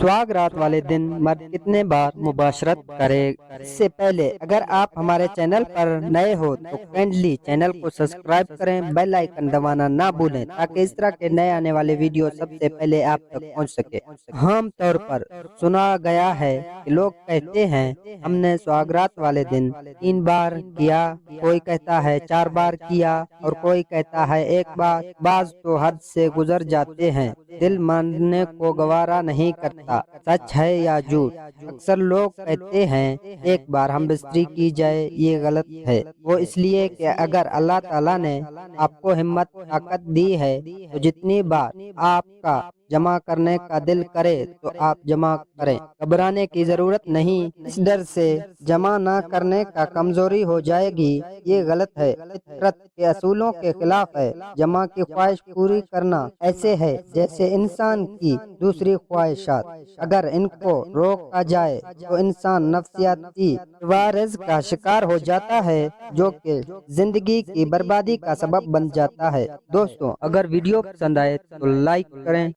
सुहाग रात वाले दिन मर्द कितने बार मुबाशरत करे। इससे पहले अगर आप हमारे चैनल पर नए हो तो काइंडली चैनल को सब्सक्राइब करें, बेल आइकन दबाना ना भूलें ताकि इस तरह के नए आने वाले वीडियो सबसे पहले आप तक पहुंच सके। आम तौर पर सुना गया है कि लोग कहते हैं हमने सुहाग रात वाले दिन 3 बार किया, कोई कहता है 4 बार किया और कोई कहता है 1 बार। बाज तो हद से गुजर जाते हैं, दिल मानने को गवारा नहीं करता। सच है या झूठ? अक्सर लोग कहते हैं 1 बार हम बिस्तरी की जाए, ये गलत है। वो इसलिए कि अगर अल्लाह ताला ने आपको हिम्मत ताकत दी है तो जितनी बार आपका जमा करने का दिल करे तो आप जमा करें। घबराने की जरूरत नहीं, इस डर से जमा ना करने का कमजोरी हो जाएगी, ये गलत है, फितरत के असूलों के खिलाफ है। जमा की ख्वाहिश पूरी करना ऐसे है जैसे इंसान की दूसरी ख्वाहिशात। अगर इनको रोका जाए तो इंसान नफ्सियाती वारिस का शिकार हो जाता है जो कि जिंदगी की बर्बादी का सबब बन जाता है। दोस्तों, अगर वीडियो पसंद आए तो लाइक करें,